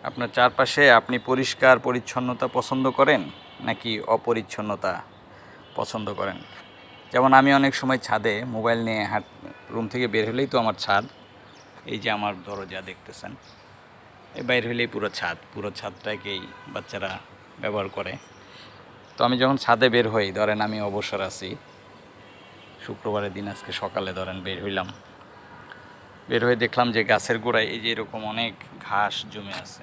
আপনার চারপাশে আপনি পরিষ্কার পরিচ্ছন্নতা পছন্দ করেন নাকি অপরিচ্ছন্নতা পছন্দ করেন? যেমন আমি অনেক সময় ছাদে মোবাইল নিয়ে রুম থেকে বের হলেই তো আমার ছাদ, এই যে আমার দরজা দেখতেছেন, এই বাইর হলেই পুরো ছাদটাকেই বাচ্চারা ব্যবহার করে। তো আমি যখন ছাদে বের হই, ধরেন আমি অবসর আছি, শুক্রবারের দিন আজকে সকালে ধরেন বের হইলাম, বের হয়ে দেখলাম যে গাছের গোড়ায় এই যে এরকম অনেক ঘাস জমে আছে,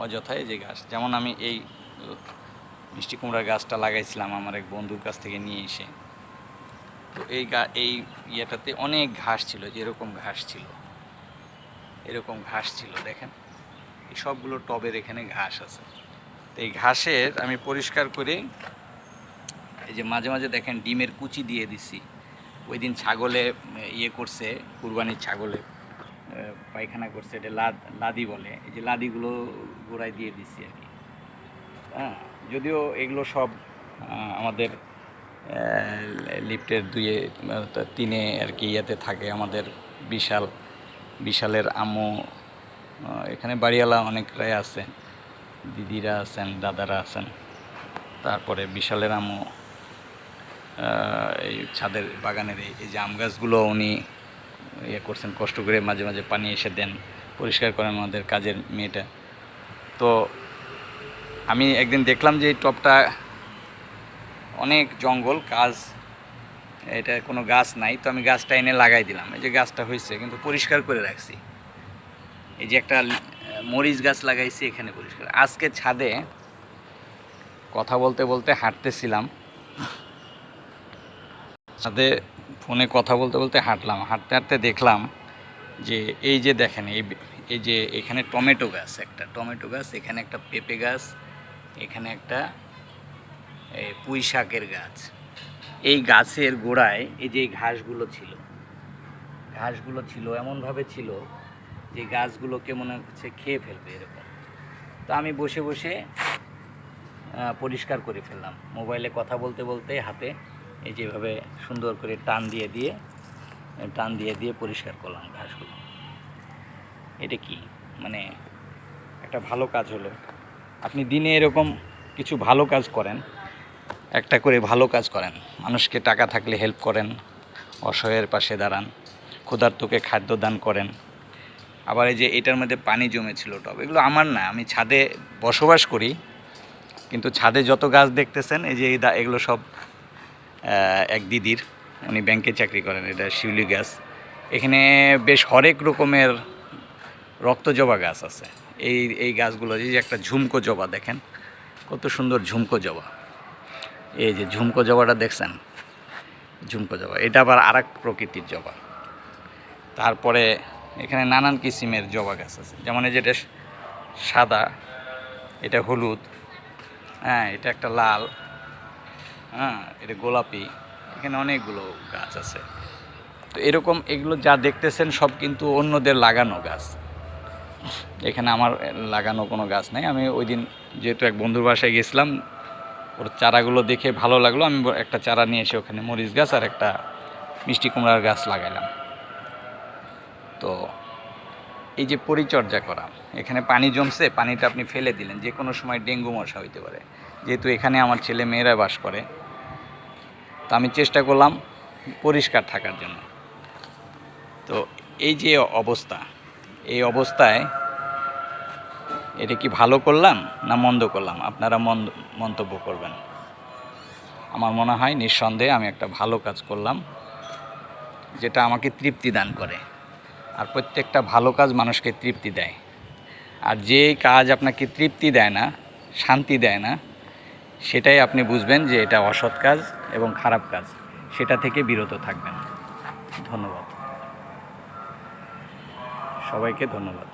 অযথায় যে ঘাস। যেমন আমি এই মিষ্টি কুমড়ার গাছটা লাগাইছিলাম আমার এক বন্ধুর কাছ থেকে নিয়ে এসে। তো এই ইয়েটাতে অনেক ঘাস ছিল, যে এরকম ঘাস ছিল দেখেন, এই সবগুলো টবের এখানে ঘাস আছে। তো এই ঘাসের আমি পরিষ্কার করে, এই যে মাঝে মাঝে দেখেন ডিমের কুচি দিয়ে দিছি। ওই দিন ছাগলে ইয়ে করছে, কুরবানির ছাগলে পায়খানা করছে, এটা লাদি বলে, এই যে লাদিগুলো গোড়ায় দিয়ে দিছি আর কি। হ্যাঁ, যদিও এগুলো সব আমাদের লিফটের 2-3 আর কি ইয়েতে থাকে। আমাদের বিশালের আম্মু, এখানে বাড়িওয়ালা অনেকরাই আছে, দিদিরা আছেন, দাদারা আছেন। তারপরে বিশালের আম্মু এই ছাদের বাগানের এই যে আম গাছগুলো উনি ইয়ে করছেন, কষ্ট করে মাঝে মাঝে পানি এসে দেন, পরিষ্কার করেন আমাদের কাজের মেয়েটা। তো আমি একদিন দেখলাম যে এই টবটা অনেক জঙ্গল, এটা কোনো গাছ নাই। তো আমি গাছটা এনে লাগাই দিলাম, এই যে গাছটা হয়েছে, কিন্তু পরিষ্কার করে রাখছি। এই যে একটা মরিচ গাছ লাগাইছি এখানে পরিষ্কার। আজকে ছাদে কথা বলতে বলতে হাঁটতেছিলাম, ছাদে ফোনে কথা বলতে বলতে হাঁটলাম, হাঁটতে হাঁটতে দেখলাম যে এই যে দেখেন, এই যে এখানে টমেটো গাছ, এখানে একটা পেঁপে গাছ, এখানে একটা পুঁই শাকের গাছ। এই গাছের গোড়ায় এই যে ঘাসগুলো ছিল এমনভাবে ছিল যে গাছগুলোকে মনে হচ্ছে খেয়ে ফেলবে এরকম। তো আমি বসে বসে পরিষ্কার করে ফেললাম, মোবাইলে কথা বলতে বলতে হাতে এই যেভাবে সুন্দর করে টান দিয়ে পরিষ্কার করলাম ঘাসগুলো। এটা কি মানে একটা ভালো কাজ হলো। আপনি দিনে এরকম কিছু ভালো কাজ করেন, একটা করে ভালো কাজ করেন, মানুষকে টাকা থাকলে হেল্প করেন, অসহায়ের পাশে দাঁড়ান, ক্ষুধার্তকে খাদ্য দান করেন। আবার এই যে এটার মধ্যে পানি জমেছিল টব, এগুলো আমার না, আমি ছাদে বসবাস করি, কিন্তু ছাদে যত গাছ দেখতেছেন এই যে এগুলো সব এক দিদির, উনি ব্যাংকে চাকরি করেন। এটা শিউলি গাছ, এখানে বেশ হরেক রকমের রক্তজবা গাছ আছে। এই গাছগুলো, এই যে একটা ঝুমকো জবা দেখেন, কত সুন্দর ঝুমকো জবা। এই যে ঝুমকো জবাটা দেখছেন, ঝুমকো জবা, এটা আবার আর এক প্রকৃতির জবা। তারপরে এখানে নানান কিসিমের জবা গাছ আছে, যেমন এই যেটা সাদা, এটা হলুদ, হ্যাঁ এটা একটা লাল, হ্যাঁ এটা গোলাপি, এখানে অনেকগুলো গাছ আছে। তো এরকম এগুলো যা দেখতেছেন সব কিন্তু অন্যদের লাগানো গাছ, এখানে আমার লাগানো কোনো গাছ নেই। আমি ওই দিন যেহেতু এক বন্ধুর বাসায় গেছিলাম, ওর চারাগুলো দেখে ভালো লাগলো, আমি একটা চারা নিয়ে এসে ওখানে মরিচ গাছ আর একটা মিষ্টি কুমড়ার গাছ লাগাইলাম। তো এই যে পরিচর্যা করা, এখানে পানি জমছে, পানিটা আপনি ফেলে দিলেন, যে কোনো সময় ডেঙ্গু মশা হইতে পারে। যেহেতু এখানে আমার ছেলে মেয়েরা বাস করে, তো আমি চেষ্টা করলাম পরিষ্কার থাকার জন্য। তো এই যে অবস্থা, এই অবস্থায় এটা কি ভালো করলাম না মন্দ করলাম, আপনারা মন্তব্য করবেন। আমার মনে হয় নিঃসন্দেহে আমি একটা ভালো কাজ করলাম, যেটা আমাকে তৃপ্তি দান করে। আর প্রত্যেকটা ভালো কাজ মানুষকে তৃপ্তি দেয়। আর যে কাজ আপনাকে তৃপ্তি দেয় না, শান্তি দেয় না, সেটাই আপনি বুঝবেন যে এটা অসৎ কাজ এবং খারাপ কাজ, সেটা থেকে বিরত থাকবেন। ধন্যবাদ, সবাইকে ধন্যবাদ।